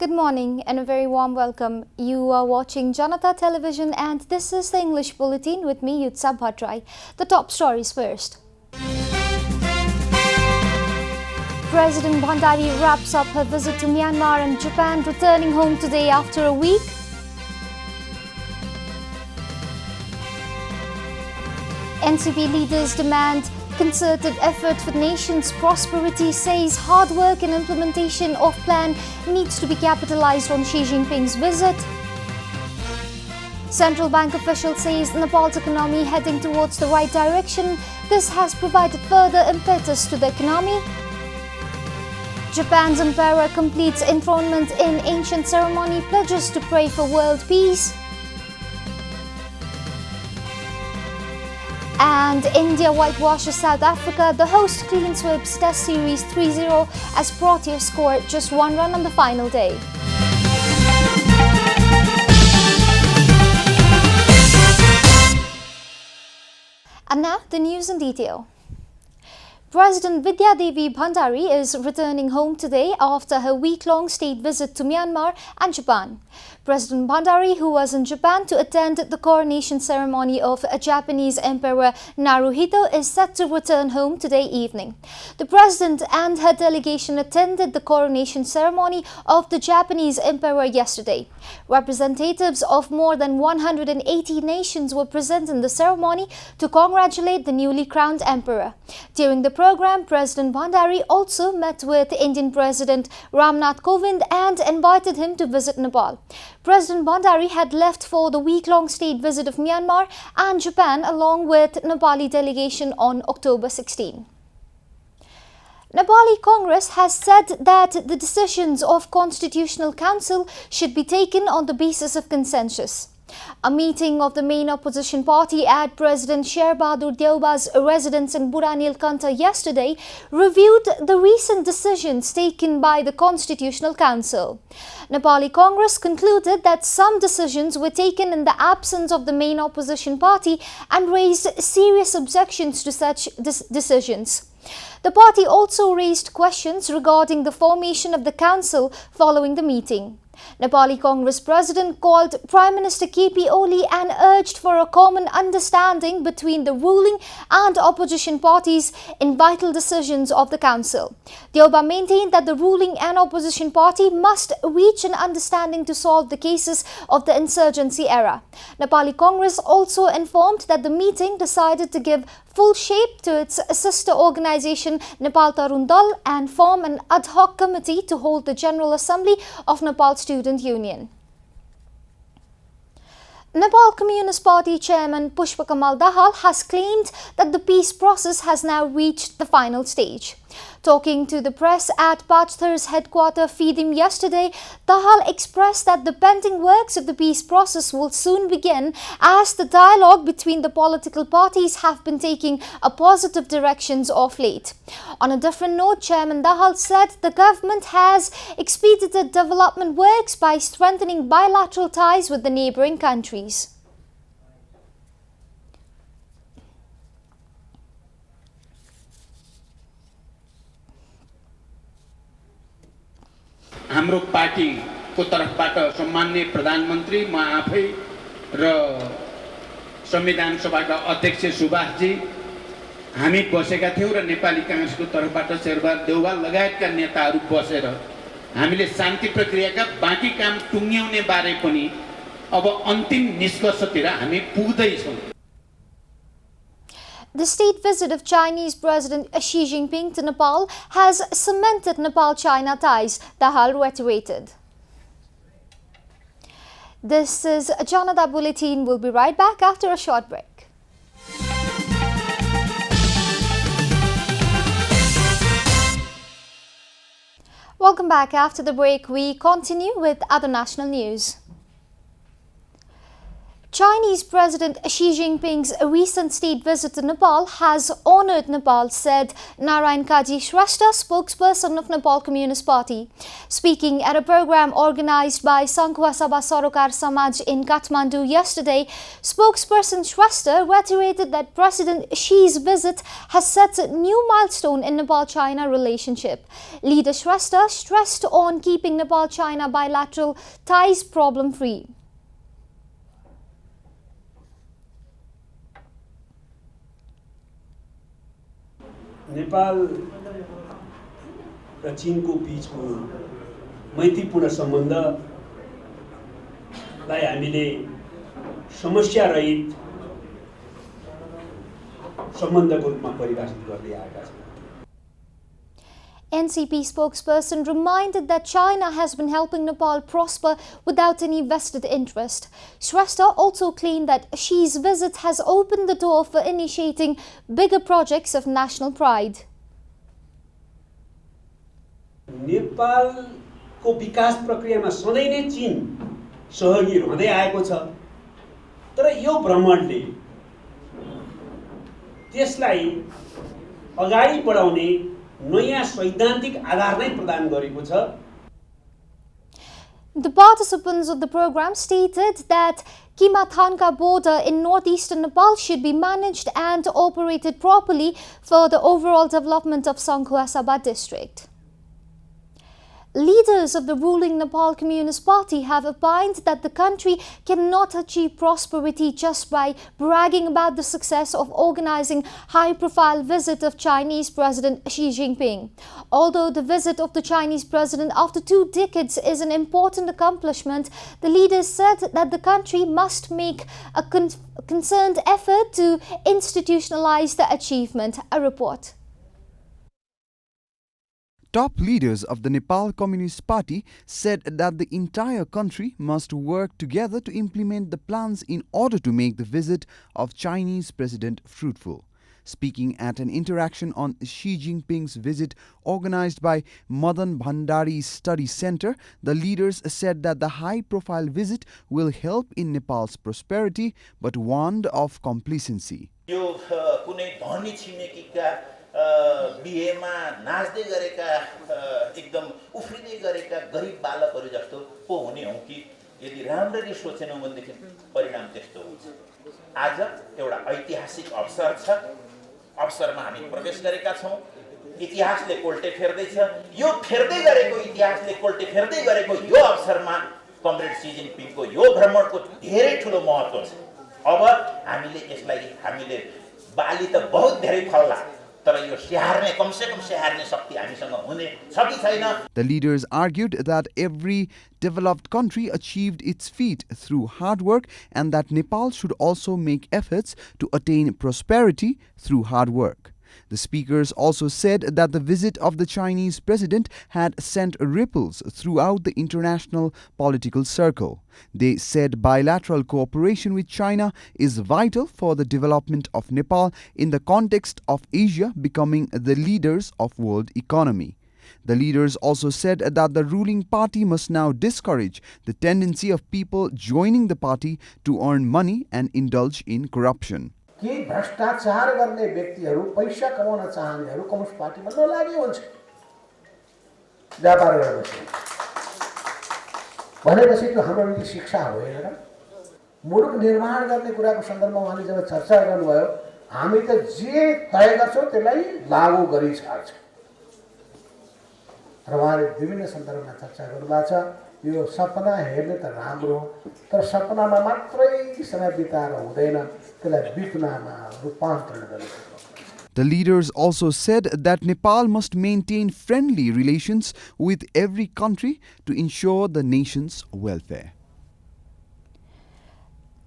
Good morning and a very warm welcome. You are watching JanataTelevision and this is the English Bulletin with me, Yutsa Bhattrai. The top stories first. President Bhandari wraps up her visit to Myanmar and Japan, returning home today after a week. NCP leaders demand concerted effort for nation's prosperity, says hard work and implementation of plan needs to be capitalized on Xi Jinping's visit. Central Bank official says Nepal's economy heading towards the right direction. This has provided further impetus to the economy. Japan's emperor completes enthronement in ancient ceremony, pledges to pray for world peace. And India whitewashes South Africa. The host clean sweeps Test Series 3-0 as Proteas scored just one run on the final day. And now the news in detail. President Vidya Devi Bhandari is returning home today after her week-long state visit to Myanmar and Japan. President Bhandari, who was in Japan to attend the coronation ceremony of Japanese Emperor Naruhito, is set to return home today evening. The President and her delegation attended the coronation ceremony of the Japanese Emperor yesterday. Representatives of more than 180 nations were present in the ceremony to congratulate the newly crowned Emperor. During the program, President Bhandari also met with Indian President Ramnath Kovind and invited him to visit Nepal. President Bhandari had left for the week-long state visit of Myanmar and Japan along with Nepali delegation on October 16. Nepali Congress has said that the decisions of Constitutional Council should be taken on the basis of consensus. A meeting of the main opposition party at President Sher Bahadur Deuba's residence in Buranilkantha yesterday reviewed the recent decisions taken by the Constitutional Council. Nepali Congress concluded that some decisions were taken in the absence of the main opposition party and raised serious objections to such decisions. The party also raised questions regarding the formation of the council following the meeting. Nepali Congress President called Prime Minister KP Oli and urged for a common understanding between the ruling and opposition parties in vital decisions of the council. Deuba maintained that the ruling and opposition party must reach an understanding to solve the cases of the insurgency era. Nepali Congress also informed that the meeting decided to give full shape to its sister organization Nepal Tarun Dal and form an ad hoc committee to hold the General Assembly of Nepal Student Union. Nepal Communist Party Chairman Pushpakamal Dahal has claimed that the peace process has now reached the final stage. Talking to the press at Pajthar's headquarters FIDIM yesterday, Dahal expressed that the pending works of the peace process will soon begin as the dialogue between the political parties have been taking a positive directions of late. On a different note, Chairman Dahal said the government has expedited development works by strengthening bilateral ties with the neighbouring countries. हाम्रो पार्टीको तर्फबाट सम्माननीय प्रधानमन्त्री म आफै र संविधान सभाका अध्यक्ष सुभाषजी हामी बसेका थियौं र नेपाली कांग्रेसको तर्फबाट शेरबहादुर देउवा लगायतका नेताहरू बसेर हामीले शान्ति प्रक्रियाका बाँकी काम टुङ्ग्याउने बारे पनि अब अन्तिम निष्कर्षतिर हामी पुग्दै छौं. The state visit of Chinese President Xi Jinping to Nepal has cemented Nepal-China ties, Dahal reiterated. This is Janata Bulletin. We'll be right back after a short break. Welcome back. After the break, we continue with other national news. Chinese President Xi Jinping's recent state visit to Nepal has honoured Nepal, said Narayan Kaji Shrestha, spokesperson of Nepal Communist Party. Speaking at a program organised by Sankhwa Sabha Sarokar Samaj in Kathmandu yesterday, spokesperson Shrestha reiterated that President Xi's visit has set a new milestone in Nepal-China relationship. Leader Shrestha stressed on keeping Nepal-China bilateral ties problem-free. Nepal र चीनको बीचको मैत्रीपूर्ण सम्बन्धलाई हामीले समस्या रहित सम्बन्धको रूपमा परिभाषित गर्दै आएका छौँ। NCP spokesperson reminded that China has been helping Nepal prosper without any vested interest. Shrestha also claimed that Xi's visit has opened the door for initiating bigger projects of national pride. नेपालको विकास प्रक्रियामा सधैँ नै चीन सहयोगी रहँदै आएको छ, तर यो भ्रमणले त्यसलाई अगाडि बढाउने नयाँ सैद्धान्तिक आधार नै प्रदान गरेको छ। The participants of the program stated that Kimathanka border in northeastern Nepal should be managed and operated properly for the overall development of Sankhwa Sabha district. Leaders of the ruling Nepal Communist Party have opined that the country cannot achieve prosperity just by bragging about the success of organizing high-profile visit of Chinese President Xi Jinping. Although the visit of the Chinese president after 2 decades is an important accomplishment, the leaders said that the country must make a concerned effort to institutionalize the achievement. A report. Top leaders of the Nepal Communist Party said that the entire country must work together to implement the plans in order to make the visit of Chinese President fruitful. Speaking at an interaction on Xi Jinping's visit organized by Madan Bhandari Study Center, the leaders said that the high-profile visit will help in Nepal's prosperity but warned of complacency. बिहेमा नाच्दै गरेका एकदम उफ्रिदै गरेका गरिब बालकहरू जस्तो पो हुने हो कि यदि राम्ररी सोचेनौँ भनेदेखि परिणाम त्यस्तो हुन्छ। आज एउटा ऐतिहासिक अवसर छ, अवसरमा हामी प्रवेश गरेका छौँ। इतिहासले कोल्टे फेर्दैछ, यो फेर्दै गरेको इतिहासले कोल्टे फेर्दै गरेको यो अवसरमा कमरेड सी जिनपिङको यो भ्रमणको धेरै ठुलो महत्त्व छ। अब हामीले बाली त बहुत धेरै फल्ला, The leaders argued that every developed country achieved its feat through hard work and that Nepal should also make efforts to attain prosperity through hard work. The speakers also said that the visit of the Chinese president had sent ripples throughout the international political circle. They said bilateral cooperation with China is vital for the development of Nepal in the context of Asia becoming the leaders of world economy. The leaders also said that the ruling party must now discourage the tendency of people joining the party to earn money and indulge in corruption. कि भ्रष्टाचार गर्ने व्यक्तिहरू पैसा कमाउन चाहनेहरू communist पार्टीमा नलागे हुन्छ व्यापार गरेपछि भनेपछि त्यो हाम्रो निम्ति शिक्षा होइन र मुलुक निर्माण गर्ने कुराको सन्दर्भमा उहाँले जब चर्चा गर्नुभयो हामी त जे तय गर्छौँ त्यसलाई लागू गरी छाड्छौँ र उहाँले विभिन्न सन्दर्भमा चर्चा गर्नुभएको छ। यो सपना हेर्ने त राम्रो तर सपनामा मात्रै समय बिताएर हुँदैन, त्यसलाई बित्नामा रूपान्तरण गर्नु। The leaders also said that Nepal must maintain friendly relations with every country to ensure the nation's welfare.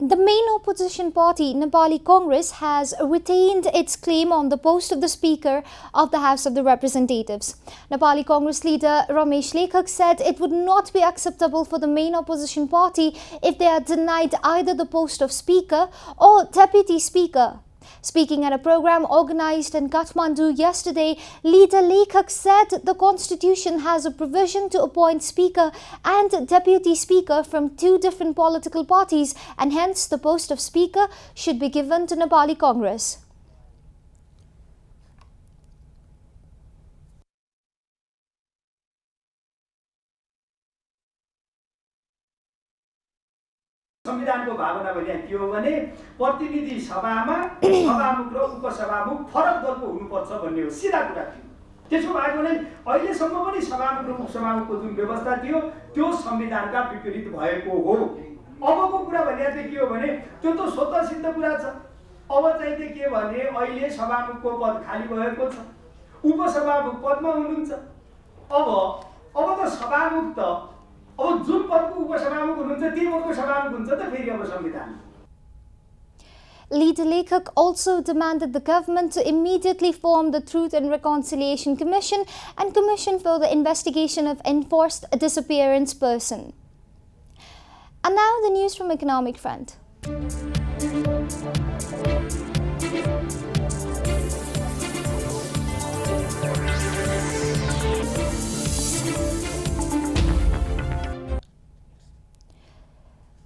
The main opposition party, Nepali Congress, has retained its claim on the post of the Speaker of the House of the Representatives. Nepali Congress leader Ramesh Lekhak said it would not be acceptable for the main opposition party if they are denied either the post of Speaker or Deputy Speaker. Speaking at a program organized in Kathmandu yesterday, leader Lekhak said the constitution has a provision to appoint speaker and deputy speaker from two different political parties, and hence the post of speaker should be given to Nepali Congress. संविधानको भावना भने के हो भने प्रतिनिधि सभामा सभामुख र उपसभामुख फरक दलको हुनुपर्छ भन्ने हो, सिधा कुरा थियो। त्यसो भएको भने अहिलेसम्म पनि सभामुख र उपसभामुखको जुन व्यवस्था थियो त्यो संविधानका विपरीत भएको हो। अबको कुरा भने चाहिँ के हो भने त्यो त स्वतः सिद्ध कुरा छ। अब चाहिँ के भने अहिले सभामुखको पद खाली भएको छ, उपसभामुख पदमा हुनुहुन्छ। अब त सभामुख त अब जुन पदको उपसभामुख हुनुहुन्छ त्यही पदको सभामुख हुन्छ त फेरि अब संविधान। Leader Lekhak also demanded the government to immediately form the Truth and Reconciliation Commission and Commission for the Investigation of Enforced Disappearance Person. And now the news from Economic Front.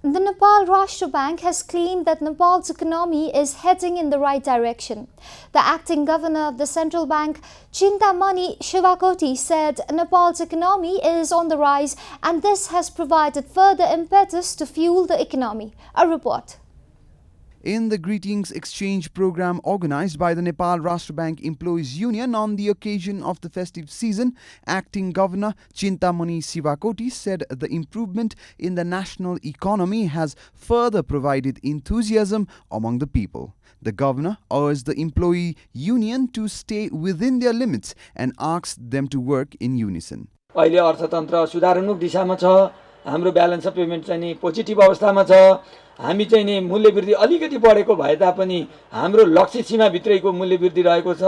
The Nepal Rashtra Bank has claimed that Nepal's economy is heading in the right direction. The acting governor of the central bank, Chintamani Shivakoti, said Nepal's economy is on the rise and this has provided further impetus to fuel the economy. A report. In the greetings exchange program organized by the Nepal Rashtra Bank Employees Union on the occasion of the festive season, acting governor Chintamani Shivakoti said the improvement in the national economy has further provided enthusiasm among the people. The governor urged the employee union to stay within their limits and asked them to work in unison. अहिले अर्थतन्त्र सुधारोन्मुख दिशामा छ, हाम्रो balance of payment चाहिँ नि positive अवस्थामा छ। हामी चाहिँ नि मूल्य वृद्धि अलिकति बढेको भए तापनि हाम्रो लक्ष्य सीमा भित्रैको मूल्य वृद्धि रहेको छ।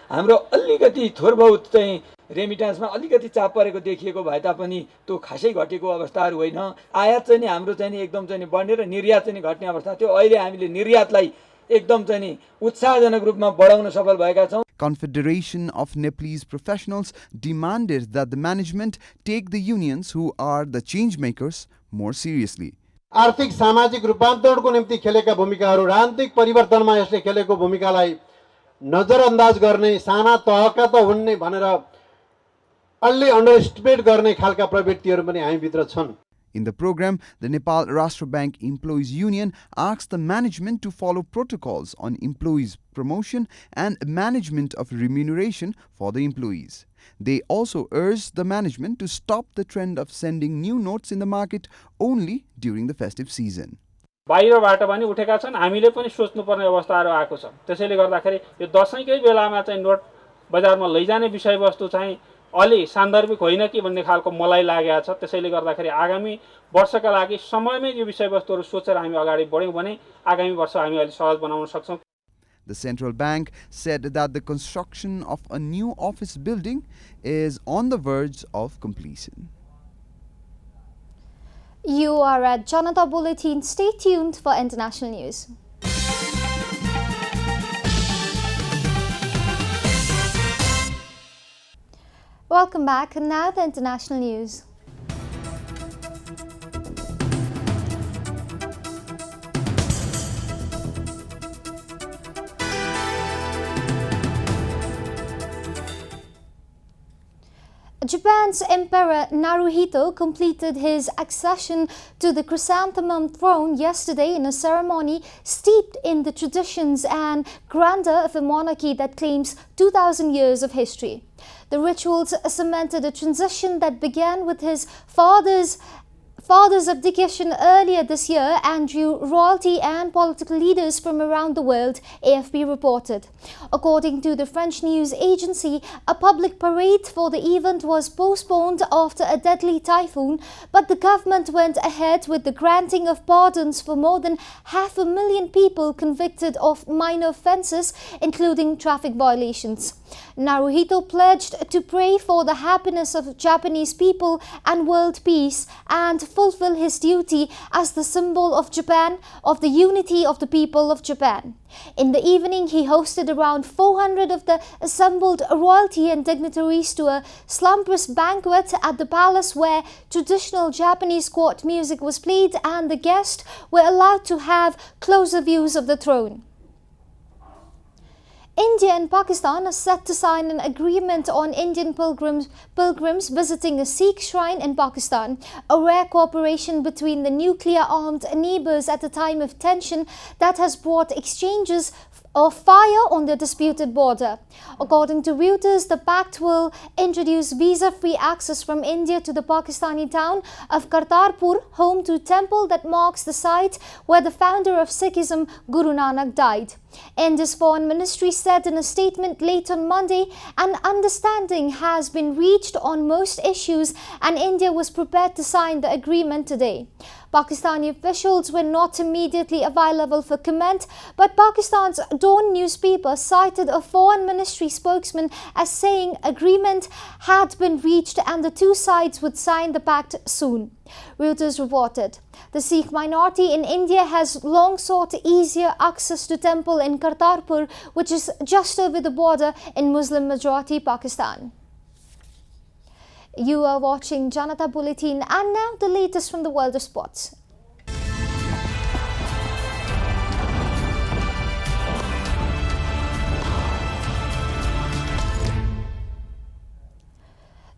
हाम्रो अलिकति थोरबहुत चाहिँ रेमिटान्समा अलिकति चाप परेको देखिएको भए तापनि त्यो खासै घटेको अवस्थाहरू होइन। आयात चाहिँ नि हाम्रो चाहिँ नि एकदम चाहिँ नि बढ्ने र निर्यात चाहिँ नि घट्ने अवस्था थियो। अहिले हामीले निर्यातलाई एकदम चाहिँ नि उत्साहजनक रूपमा बढाउन सफल भएका छौं। Confederation of Nepalese Professionals demanded that the management take the unions who are the change makers more seriously. आर्थिक सामाजिक रूपान्तरणको निम्ति खेलेका भूमिकाहरू, राजनीतिक परिवर्तनमा यसले खेलेको भूमिकालाई नजरअन्दाज गर्ने, साना तहका त हुन् भनेर अलि अन्डरएस्टिमेट गर्ने खालका प्रवृत्तिहरू पनि हामीभित्र छन्। In the program, the Nepal Rashtra Bank Employees Union asked the management to follow protocols on employees' promotion and management of remuneration for the employees. They also urged the management to stop the trend of sending new notes in the market only during the festive season. बाहिरबाट पनि उठेका छन्, हामीले पनि सोच्नुपर्ने अवस्थाहरू आएको छ। त्यसैले गर्दाखेरि यो दशैंकै बेलामा चाहिँ नोट बजारमा लैजाने विषयवस्तु चाहिँ अलि सान्दर्भिक होइन कि भन्ने खालको मलाई लागेको छ। त्यसैले गर्दाखेरि आगामी वर्षका लागि समयमै यो विषयवस्तुहरू सोचेर हामी अगाडि बढ्यौं भने आगामी वर्ष हामी अलि सहज बनाउन सक्छौं। The central bank said that the construction of a new office building is on the verge of completion. You are at Janata Bulletin. Stay tuned for international news. Welcome back, and now the international news. Japan's Emperor Naruhito completed his accession to the chrysanthemum throne yesterday in a ceremony steeped in the traditions and grandeur of a monarchy that claims 2,000 years of history. The rituals cemented a transition that began with his father's abdication earlier this year and drew royalty and political leaders from around the world, AFP reported. According to the French news agency, a public parade for the event was postponed after a deadly typhoon, but the government went ahead with the granting of pardons for more than 500,000 people convicted of minor offences, including traffic violations. Naruhito pledged to pray for the happiness of Japanese people and world peace and fulfill his duty as the symbol of Japan, of the unity of the people of Japan. In the evening, he hosted around 400 of the assembled royalty and dignitaries to a slumbers banquet at the palace, where traditional Japanese court music was played and the guests were allowed to have closer views of the throne. India and Pakistan are set to sign an agreement on Indian pilgrims visiting a Sikh shrine in Pakistan, a rare cooperation between the nuclear-armed neighbours at a time of tension that has brought exchanges of fire on the disputed border. According to Reuters, the pact will introduce visa-free access from India to the Pakistani town of Kartarpur, home to a temple that marks the site where the founder of Sikhism, Guru Nanak, died. India's foreign ministry said in a statement late on Monday, an understanding has been reached on most issues and India was prepared to sign the agreement today. Pakistani officials were not immediately available for comment, but Pakistan's Dawn newspaper cited a foreign ministry spokesman as saying agreement had been reached and the two sides would sign the pact soon. Reuters reported. The Sikh minority in India has long sought easier access to temple in Kartarpur, which is just over the border in Muslim-majority Pakistan. You are watching Janata Bulletin, and now the latest from the world of sports.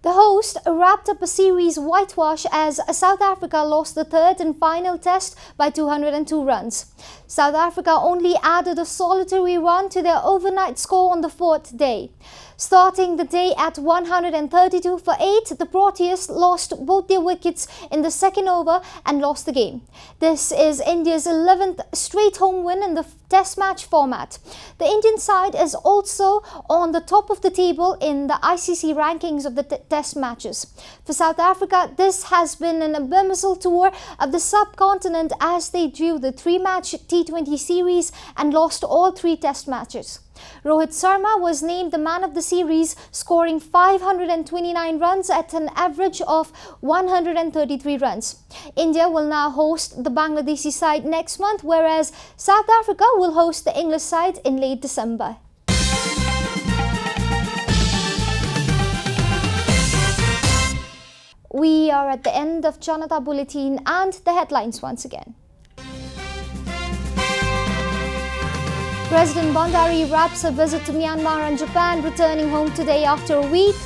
The host wrapped up a series whitewash as South Africa lost the third and final test by 202 runs. South Africa only added a solitary run to their overnight score on the fourth day. Starting the day at 132 for 8, the Proteas lost both their wickets in the second over and lost the game. This is India's 11th straight home win in the Test match format. The Indian side is also on the top of the table in the ICC rankings of the Test matches. For South Africa, this has been an abysmal tour of the subcontinent as they drew the 3-match T20 series and lost all 3 Test matches. Rohit Sharma was named the man of the series, scoring 529 runs at an average of 133 runs. India will now host the Bangladeshi side next month, whereas South Africa will host the English side in late December. We are at the end of Janata Bulletin and the headlines once again. President Bandari wraps a visit to Myanmar and Japan, returning home today after a week.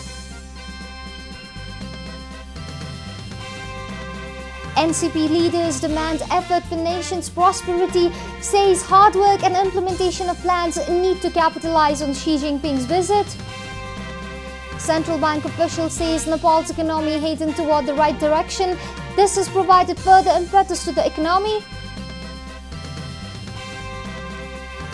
NCP leaders demand effort for nation's prosperity, says hard work and implementation of plans need to capitalize on Xi Jinping's visit. Central Bank official says Nepal's economy heading toward the right direction. This has provided further impetus to the economy.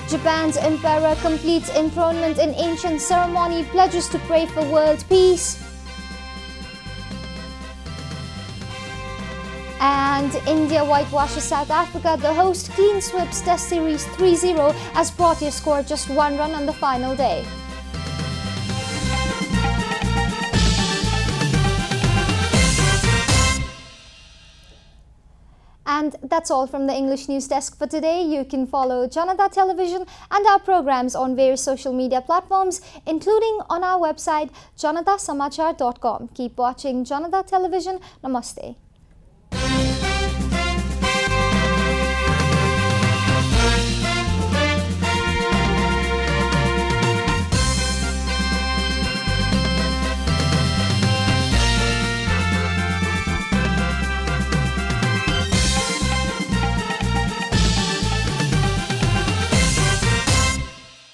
Japan's emperor completes enthronement in ancient ceremony, pledges to pray for world peace. And India whitewashes South Africa. The host clean sweeps Test Series 3-0 as Proteas scored just 1 run on the final day. And that's all from the English News Desk for today. You can follow Janata Television and our programs on various social media platforms, including on our website janatasamachar.com. Keep watching Janata Television. Namaste.